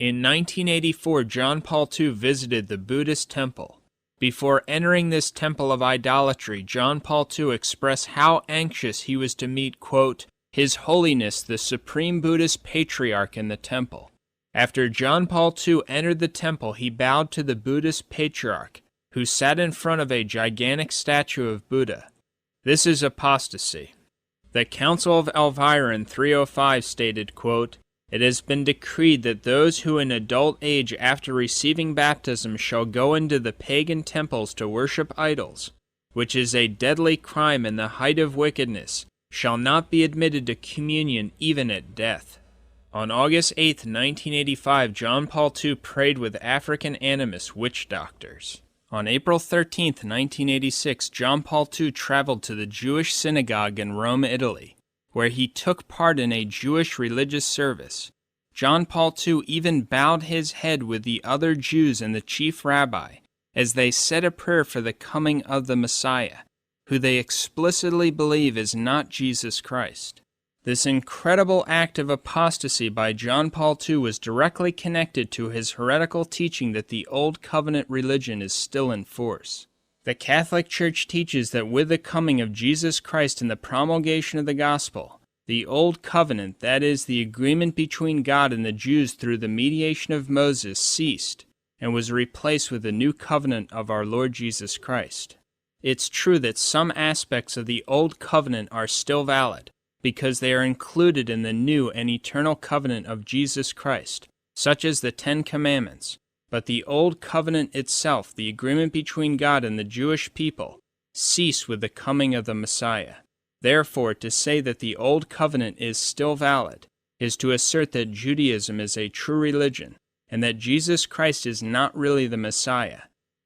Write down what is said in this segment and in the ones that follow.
In 1984, John Paul II visited the Buddhist temple. Before entering this temple of idolatry, John Paul II expressed how anxious he was to meet, quote, His Holiness the Supreme Buddhist Patriarch in the temple. After John Paul II entered the temple, he bowed to the Buddhist Patriarch, who sat in front of a gigantic statue of Buddha. This is apostasy. The Council of Elvira in 305 stated, quote, It has been decreed that those who in adult age after receiving baptism shall go into the pagan temples to worship idols, which is a deadly crime and the height of wickedness, shall not be admitted to communion even at death. On August 8, 1985, John Paul II prayed with African animist witch doctors. On April 13, 1986, John Paul II traveled to the Jewish synagogue in Rome, Italy, where he took part in a Jewish religious service. John Paul II even bowed his head with the other Jews and the chief rabbi as they said a prayer for the coming of the Messiah, who they explicitly believe is not Jesus Christ. This incredible act of apostasy by John Paul II was directly connected to his heretical teaching that the Old Covenant religion is still in force. The Catholic Church teaches that with the coming of Jesus Christ and the promulgation of the gospel, the Old Covenant, that is, the agreement between God and the Jews through the mediation of Moses, ceased and was replaced with the new covenant of our Lord Jesus Christ. It's true that some aspects of the Old Covenant are still valid, because they are included in the new and eternal covenant of Jesus Christ, such as the Ten Commandments. But the Old Covenant itself, the agreement between God and the Jewish people, ceased with the coming of the Messiah. Therefore, to say that the Old Covenant is still valid is to assert that Judaism is a true religion and that Jesus Christ is not really the Messiah.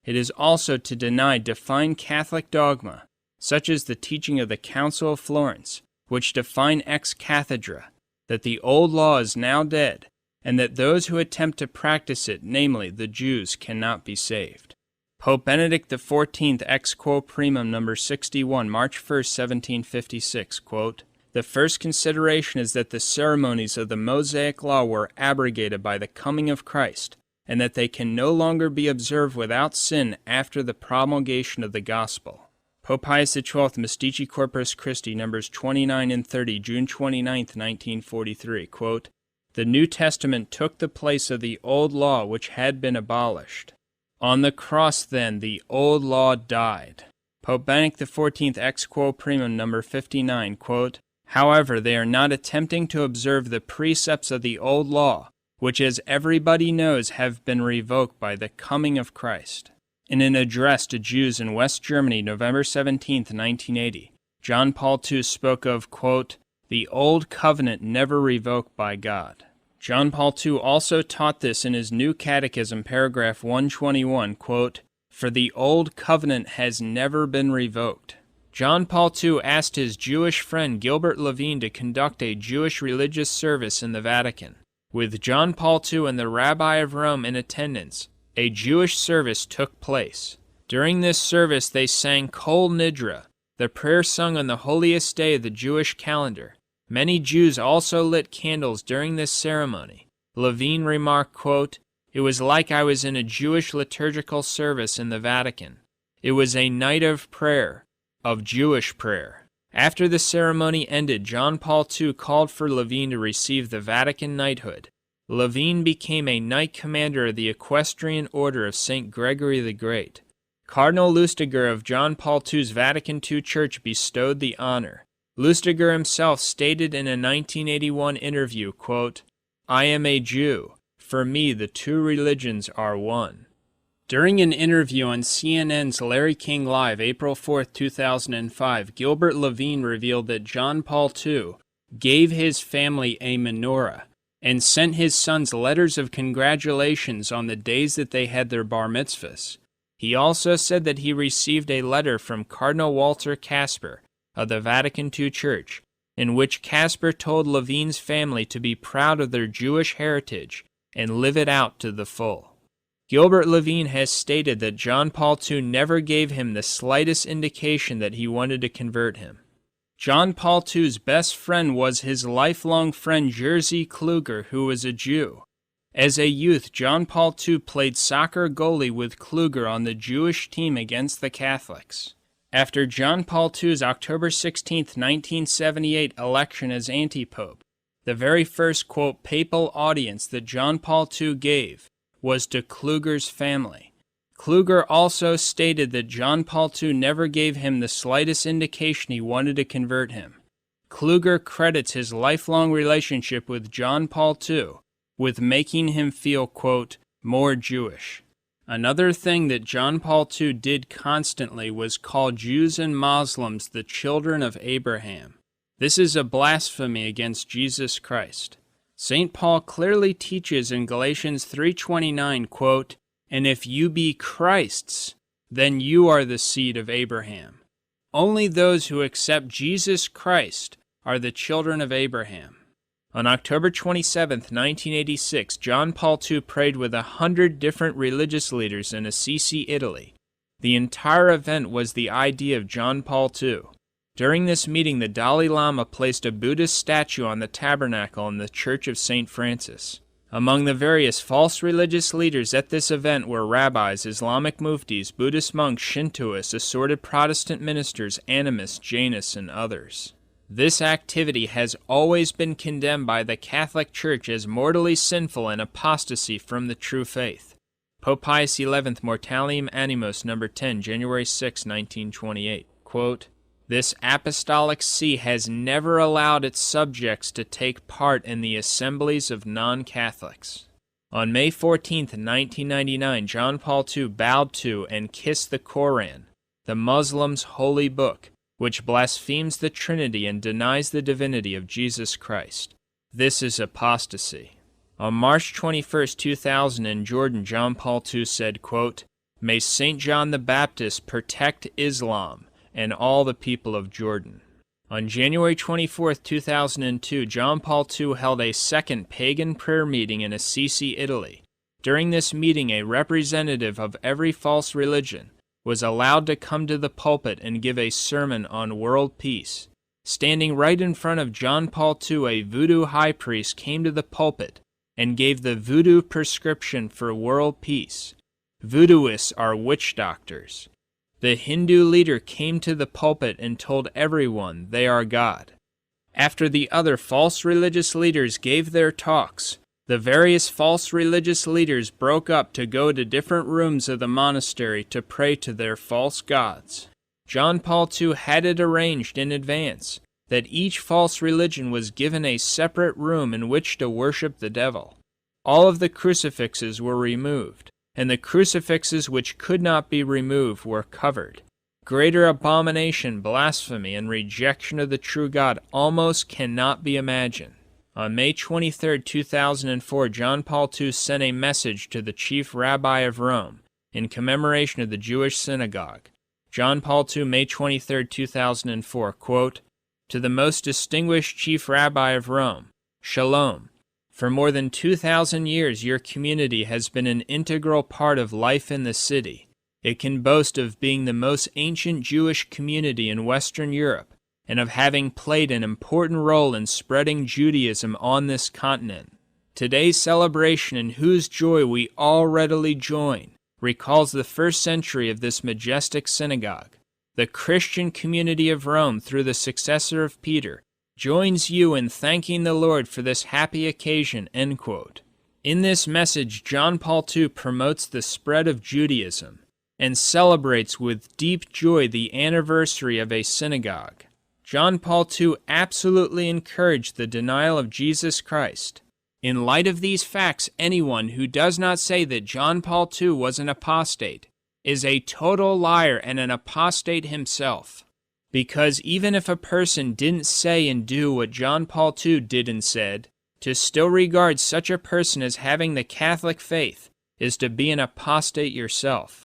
It is also to deny defined Catholic dogma, such as the teaching of the Council of Florence, which define ex cathedra, that the old law is now dead, and that those who attempt to practice it, namely the Jews, cannot be saved. Pope Benedict XIV, ex quo primum number 61, March 1, 1756, quote, The first consideration is that the ceremonies of the Mosaic law were abrogated by the coming of Christ, and that they can no longer be observed without sin after the promulgation of the gospel. Pope Pius XII, Mystici Corpus Christi, numbers 29 and 30, June 29, 1943, quote, The New Testament took the place of the old law which had been abolished. On the cross, then, the old law died. Pope Benedict XIV, ex quo primum, number 59, quote, However, they are not attempting to observe the precepts of the old law, which, as everybody knows, have been revoked by the coming of Christ. In an address to Jews in West Germany, November 17, 1980, John Paul II spoke of, quote, the Old Covenant never revoked by God. John Paul II also taught this in his New Catechism, paragraph 121, quote, For the Old Covenant has never been revoked. John Paul II asked his Jewish friend Gilbert Levine to conduct a Jewish religious service in the Vatican. With John Paul II and the Rabbi of Rome in attendance, a Jewish service took place. During this service they sang Kol Nidra, the prayer sung on the holiest day of the Jewish calendar. Many Jews also lit candles during this ceremony. Levine remarked, quote, It was like I was in a Jewish liturgical service in the Vatican. It was a night of prayer, of Jewish prayer. After the ceremony ended, John Paul II called for Levine to receive the Vatican knighthood. Levine became a knight commander of the Equestrian Order of St. Gregory the Great. Cardinal Lustiger of John Paul II's Vatican II Church bestowed the honor. Lustiger himself stated in a 1981 interview, quote, I am a Jew. For me, the two religions are one. During an interview on CNN's Larry King Live, April 4, 2005, Gilbert Levine revealed that John Paul II gave his family a menorah and sent his sons letters of congratulations on the days that they had their bar mitzvahs. He also said that he received a letter from Cardinal Walter Casper of the Vatican II Church, in which Casper told Levine's family to be proud of their Jewish heritage and live it out to the full. Gilbert Levine has stated that John Paul II never gave him the slightest indication that he wanted to convert him. John Paul II's best friend was his lifelong friend Jerzy Kluger, who was a Jew. As a youth, John Paul II played soccer goalie with Kluger on the Jewish team against the Catholics. After John Paul II's October 16, 1978 election as antipope, the very first, quote, papal audience that John Paul II gave was to Kluger's family. Kluger also stated that John Paul II never gave him the slightest indication he wanted to convert him. Kluger credits his lifelong relationship with John Paul II with making him feel, quote, more Jewish. Another thing that John Paul II did constantly was call Jews and Muslims the children of Abraham. This is a blasphemy against Jesus Christ. St. Paul clearly teaches in Galatians 3:29, quote, and if you be Christ's, then you are the seed of Abraham. Only those who accept Jesus Christ are the children of Abraham. On October 27, 1986, John Paul II prayed with 100 different religious leaders in Assisi, Italy. The entire event was the idea of John Paul II. During this meeting, the Dalai Lama placed a Buddhist statue on the tabernacle in the Church of St. Francis. Among the various false religious leaders at this event were rabbis, Islamic muftis, Buddhist monks, Shintoists, assorted Protestant ministers, animists, Jainists, and others. This activity has always been condemned by the Catholic Church as mortally sinful and apostasy from the true faith. Pope Pius XI, Mortalium Animos, No. 10, January 6, 1928, quote, this apostolic see has never allowed its subjects to take part in the assemblies of non-Catholics. On May 14, 1999, John Paul II bowed to and kissed the Koran, the Muslims' holy book, which blasphemes the Trinity and denies the divinity of Jesus Christ. This is apostasy. On March 21, 2000, in Jordan, John Paul II said, quote, may St. John the Baptist protect Islam and all the people of Jordan. On January 24, 2002, John Paul II held a second pagan prayer meeting in Assisi, Italy. During this meeting, a representative of every false religion was allowed to come to the pulpit and give a sermon on world peace. Standing right in front of John Paul II, a voodoo high priest came to the pulpit and gave the voodoo prescription for world peace. Voodooists are witch doctors. The Hindu leader came to the pulpit and told everyone they are God. After the other false religious leaders gave their talks, the various false religious leaders broke up to go to different rooms of the monastery to pray to their false gods. John Paul II had it arranged in advance that each false religion was given a separate room in which to worship the devil. All of the crucifixes were removed, and the crucifixes which could not be removed were covered. Greater abomination, blasphemy, and rejection of the true God almost cannot be imagined. On May 23, 2004, John Paul II sent a message to the chief rabbi of Rome in commemoration of the Jewish synagogue. John Paul II, May 23, 2004, quote, to the most distinguished chief rabbi of Rome, Shalom. For more than 2,000 years, your community has been an integral part of life in the city. It can boast of being the most ancient Jewish community in Western Europe and of having played an important role in spreading Judaism on this continent. Today's celebration, in whose joy we all readily join, recalls the first century of this majestic synagogue. The Christian community of Rome, through the successor of Peter, joins you in thanking the Lord for this happy occasion, end quote. In this message, John Paul II promotes the spread of Judaism and celebrates with deep joy the anniversary of a synagogue. John Paul II absolutely encouraged the denial of Jesus Christ. In light of these facts, anyone who does not say that John Paul II was an apostate is a total liar and an apostate himself. Because even if a person didn't say and do what John Paul II did and said, to still regard such a person as having the Catholic faith is to be an apostate yourself.